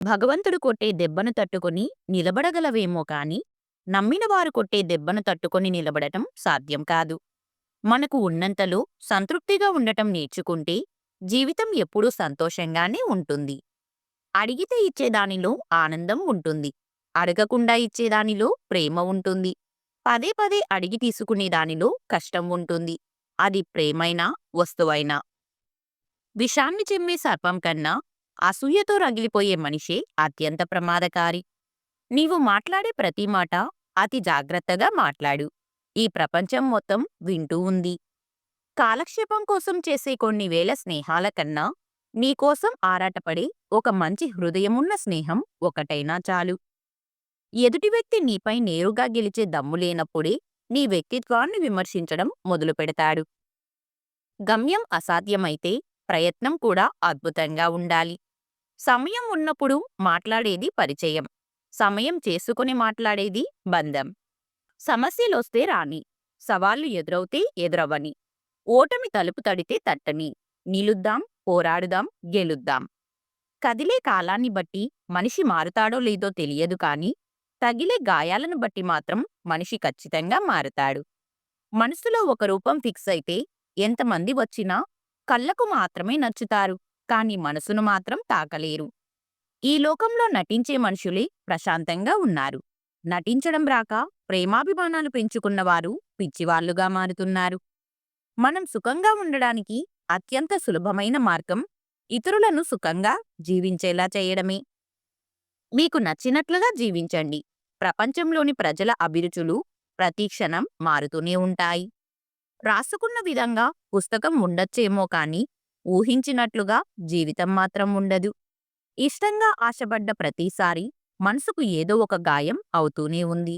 భగవంతుడు కొట్టే దెబ్బను తట్టుకొని నిలబడగలవేమో కాని, నమ్మినవారు కొట్టే దెబ్బను తట్టుకొని నిలబడటం సాధ్యం కాదు. మనకు ఉన్నంతలో సంతృప్తిగా ఉండటం నేర్చుకుంటే, జీవితం ఎప్పుడూ సంతోషంగానే ఉంటుంది. అడిగితే ఇచ్చేదానిలో ఆనందం ఉంటుంది. అడగకుండా ఇచ్చేదానిలో ప్రేమ ఉంటుంది. పదే పదే అడిగి తీసుకునే దానిలో కష్టం ఉంటుంది. అది ప్రేమైనా, వస్తువైనా. విషాన్ని చిమ్మే సర్పం కన్నా అసూయతో రగిలిపోయే మనిషే అత్యంత ప్రమాదకారి. నీవు మాట్లాడే ప్రతి మాట అతి జాగ్రత్తగా మాట్లాడు. ఈ ప్రపంచం మొత్తం వింటూ ఉంది. కాలక్షేపం కోసం చేసే కొన్ని వేల స్నేహాల కన్నా నీకోసం ఆరాటపడే ఒక మంచి హృదయమున్న స్నేహం ఒకటైనా చాలు. ఎదుటి వ్యక్తి నీపై నేరుగా గెలిచే దమ్ము లేనప్పుడే నీ వ్యక్తిత్వాన్ని విమర్శించడం మొదలు పెడతాడు. గమ్యం అసాధ్యమైతే ప్రయత్నం కూడా అద్భుతంగా ఉండాలి. సమయం ఉన్నప్పుడు మాట్లాడేది పరిచయం. సమయం చేసుకుని మాట్లాడేది బంధం. సమస్యలొస్తే రాని, సవాళ్లు ఎదురవుతే ఎదురవని, ఓటమి తలుపు తడితే తట్టని, నిలుద్దాం, పోరాడుదాం, గెలుద్దాం. కదిలే కాలాన్ని బట్టి మనిషి మారుతాడో లేదో తెలియదు కాని, తగిలే గాయాలను బట్టి మాత్రం మనిషి ఖచ్చితంగా మారుతాడు. మనసులో ఒక రూపం ఫిక్స్ అయితే ఎంతమంది వచ్చినా కళ్ళకు మాత్రమే నచ్చుతారు, కాని మనసును మాత్రం తాకలేరు. ఈ లోకంలో నటించే మనుషులే ప్రశాంతంగా ఉన్నారు. నటించడం రాక ప్రేమాభిమానాలు పెంచుకున్నవారు పిచ్చివాళ్లుగా మారుతున్నారు. మనం సుఖంగా ఉండడానికి అత్యంత సులభమైన మార్గం ఇతరులను సుఖంగా జీవించేలా చేయడమే. మీకు నచ్చినట్లుగా జీవించండి. ప్రపంచంలోని ప్రజల అభిరుచులు ప్రతిక్షణం మారుతూనే ఉంటాయి. రాసుకున్న విధంగా పుస్తకం ఉండొచ్చేమో కాని, ఊహించినట్లుగా జీవితం మాత్రం ఉండదు. ఇష్టంగా ఆశపడ్డ ప్రతిసారి మనసుకు ఏదో ఒక గాయం అవుతూనే ఉంది.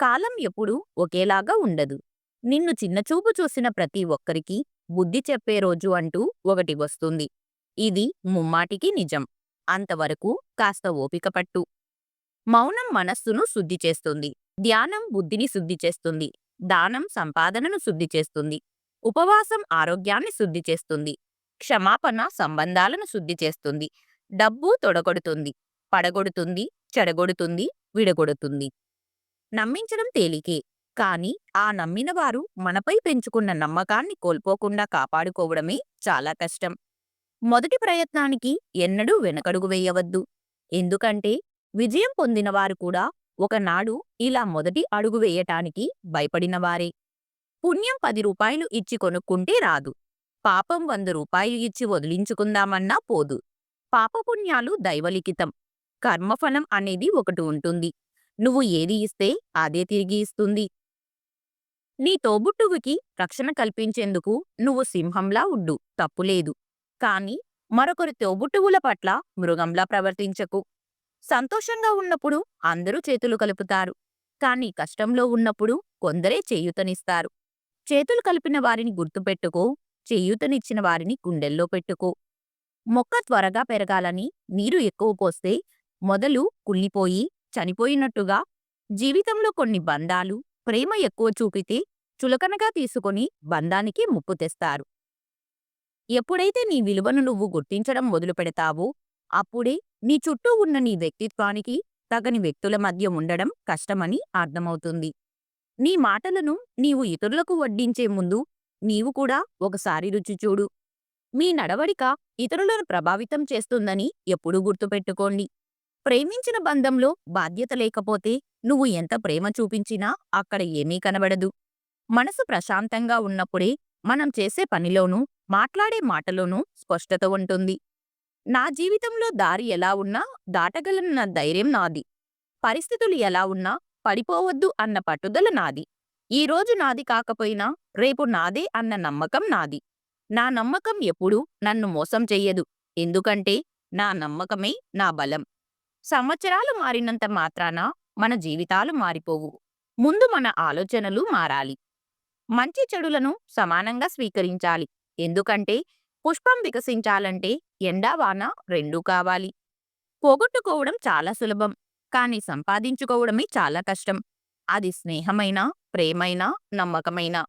కాలం ఎప్పుడూ ఒకేలాగా ఉండదు. నిన్ను చిన్నచూపు చూసిన ప్రతి ఒక్కరికి బుద్ధి చెప్పే రోజు అంటూ ఒకటి వస్తుంది. ఇది ముమ్మాటికి నిజం. అంతవరకు కాస్త ఓపిక పట్టు. మౌనం మనస్సును శుద్ధి చేస్తుంది. ధ్యానం బుద్ధిని శుద్ధి చేస్తుంది. దానం సంపాదనను శుద్ధి చేస్తుంది. ఉపవాసం ఆరోగ్యాన్ని శుద్ధి చేస్తుంది. క్షమాపణ సంబంధాలను శుద్ధి చేస్తుంది. డబ్బు తొడగొడుతుంది, పడగొడుతుంది, చెడగొడుతుంది, విడగొడుతుంది. నమ్మించడం తేలికే, కాని ఆ నమ్మినవారు మనపై పెంచుకున్న నమ్మకాన్ని కోల్పోకుండా కాపాడుకోవడమే చాలా కష్టం. మొదటి ప్రయత్నానికి ఎన్నడూ వెనకడుగు వేయవద్దు. ఎందుకంటే విజయం పొందినవారు కూడా ఒకనాడు ఇలా మొదటి అడుగు వేయటానికి భయపడినవారే. పుణ్యం 10 రూపాయలు ఇచ్చి కొనుక్కుంటే రాదు. పాపం 100 రూపాయలు ఇచ్చి వదిలించుకుందామన్నా పోదు. పాపపుణ్యాలు దైవలిఖితం. కర్మఫలం అనేది ఒకటి ఉంటుంది. నువ్వు ఏది ఇస్తే అదే తిరిగి ఇస్తుంది. నీ తోబుట్టువుకి రక్షణ కల్పించేందుకు నువ్వు సింహంలా ఉండు, తప్పులేదు. కాని మరొకరి తోబుట్టువుల పట్ల మృగంలా ప్రవర్తించకు. సంతోషంగా ఉన్నప్పుడు అందరూ చేతులు కలుపుతారు. కాని కష్టంలో ఉన్నప్పుడు కొందరే చేయూతనిస్తారు. చేతులు కలిపిన వారిని గుర్తుపెట్టుకో. చేయూతనిచ్చిన వారిని గుండెల్లో పెట్టుకో. మొక్క త్వరగా పెరగాలని నీరు ఎక్కువ పోస్తే మొదలు కుళ్ళిపోయి చనిపోయినట్టుగా జీవితంలో కొన్ని బంధాలు ప్రేమ ఎక్కువ చూపితే చులకనగా తీసుకొని బంధానికి ముప్పు తెస్తారు. ఎప్పుడైతే నీ విలువను నువ్వు గుర్తించడం మొదలు పెడతావో అప్పుడే నీ చుట్టూ ఉన్న నీ వ్యక్తిత్వానికి తగని వ్యక్తుల మధ్య ఉండడం కష్టమని అర్థమవుతుంది. నీ మాటలను నీవు ఇతరులకు వడ్డించే ముందు నీవు కూడా ఒకసారి రుచి చూడు. మీ నడవడిక ఇతరులను ప్రభావితం చేస్తుందని ఎప్పుడూ గుర్తుపెట్టుకోండి. ప్రేమించిన బంధంలో బాధ్యత లేకపోతే నువ్వు ఎంత ప్రేమ చూపించినా అక్కడ ఏమీ కనబడదు. మనసు ప్రశాంతంగా ఉన్నప్పుడే మనం చేసే పనిలోనూ మాట్లాడే మాటలోనూ స్పష్టత ఉంటుంది. నా జీవితంలో దారి ఎలా ఉన్నా దాటగలనన్న ధైర్యం నాది. పరిస్థితులు ఎలా ఉన్నా పడిపోవద్దు అన్న పట్టుదల నాది. ఈ రోజు నాది కాకపోయినా రేపు నాదే అన్న నమ్మకం నాది. నా నమ్మకం ఎప్పుడూ నన్ను మోసం చెయ్యదు. ఎందుకంటే నా నమ్మకమే నా బలం. సంవత్సరాలు మారినంత మాత్రాన మన జీవితాలు మారిపోవు. ముందు మన ఆలోచనలు మారాలి. మంచి చెడులను సమానంగా స్వీకరించాలి. ఎందుకంటే పుష్పం వికసించాలంటే ఎండా వాన రెండూ కావాలి. పోగొట్టుకోవడం చాలా సులభం, కాని సంపాదించుకోవడమే చాలా కష్టం. అది స్నేహమైనా, ప్రేమైనా, నమ్మకమైనా.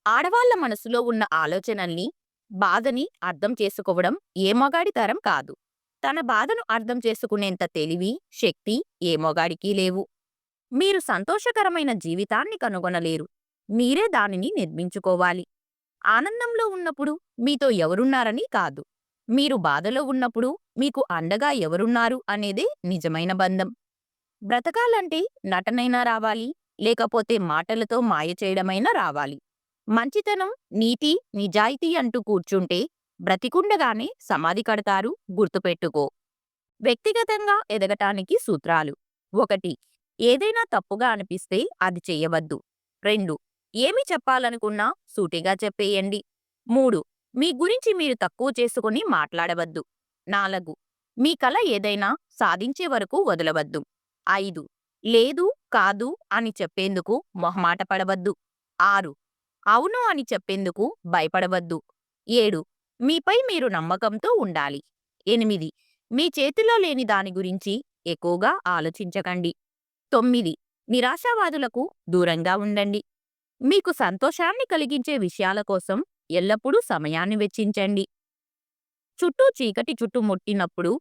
ఆడవాళ్ల మనసులో ఉన్న ఆలోచనల్ని, బాధని అర్థం చేసుకోవడం ఏ మగాడి తరం కాదు. తన బాధను అర్థం చేసుకునేంత తెలివి, శక్తి ఏ మొగాడికి లేవు. మీరు సంతోషకరమైన జీవితాన్ని కనుగొనలేరు. మీరే దానిని నిర్మించుకోవాలి. ఆనందంలో ఉన్నప్పుడు మీతో ఎవరున్నారని కాదు. మీరు బాధలో ఉన్నప్పుడు మీకు అండగా ఎవరున్నారు అనేదే నిజమైన బంధం. బ్రతకాలంటే నటనైనా రావాలి, లేకపోతే మాటలతో మాయ చేయడమైనా రావాలి. మంచితనం, నీతి, నిజాయితీ అంటూ కూర్చుంటే బ్రతికుండగానే సమాధి కడతారు, గుర్తుపెట్టుకో. వ్యక్తిగతంగా ఎదగటానికి సూత్రాలు: 1. ఏదైనా తప్పుగా అనిపిస్తే అది చెయ్యవద్దు. 2. ఏమి చెప్పాలనుకున్నా సూటిగా చెప్పేయండి. 3. మీ గురించి మీరు తక్కువ చేసుకుని మాట్లాడవద్దు. 4. మీ కల ఏదైనా సాధించే వరకు వదలవద్దు. 5. లేదు, కాదు అని చెప్పేందుకు మొహమాట పడవద్దు. 6. అవును అని చెప్పేందుకు భయపడవద్దు. 7. మీపై మీరు నమ్మకంతో ఉండాలి. 8. మీ చేతిలో లేని దాని గురించి ఎక్కువగా ఆలోచించకండి. 9. నిరాశావాదులకు దూరంగా ఉండండి. మీకు సంతోషాన్ని కలిగించే విషయాల కోసం ఎల్లప్పుడూ సమయాన్ని వెచ్చించండి. చుట్టూ చీకటి చుట్టుముట్టినప్పుడు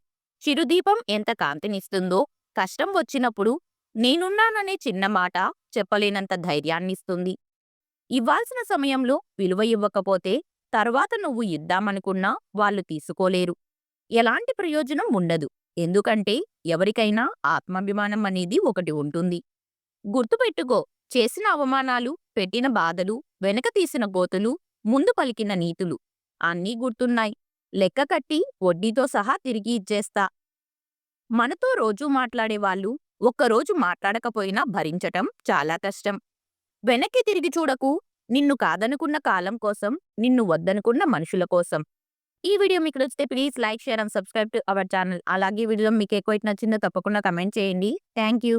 చిరుదీపం ఎంత కాంతినిస్తుందో, కష్టం వచ్చినప్పుడు నేనున్నాననే చిన్న మాట చెప్పలేనంత ధైర్యాన్నిస్తుంది. ఇవ్వాల్సిన సమయంలో విలువ ఇవ్వకపోతే తర్వాత నువ్వు ఇద్దామనుకున్నా వాళ్ళు తీసుకోలేరు. ఎలాంటి ప్రయోజనం ఉండదు. ఎందుకంటే ఎవరికైనా ఆత్మాభిమానం అనేది ఒకటి ఉంటుంది. గుర్తుపెట్టుకో, చేసిన అవమానాలు, పెట్టిన బాధలు, వెనక తీసిన గోతులు, ముందు పలికిన నీతులు అన్నీ గుర్తున్నాయి. లెక్క కట్టి వడ్డీతో సహా తిరిగి ఇచ్చేస్తా. మనతో రోజూ మాట్లాడే వాళ్ళు ఒక్కరోజు మాట్లాడకపోయినా భరించటం చాలా కష్టం. వెనక్కి తిరిగి చూడకు. నిన్ను కాదనుకున్న కాలం కోసం, నిన్ను వద్దనుకున్న మనుషుల కోసం. ఈ వీడియో మీకు నచ్చితే please like, share and subscribe to our channel. అలాగే వీడియో మీకు ఎక్కువ నచ్చిందో తప్పకుండా కమెంట్ చేయండి. Thank you.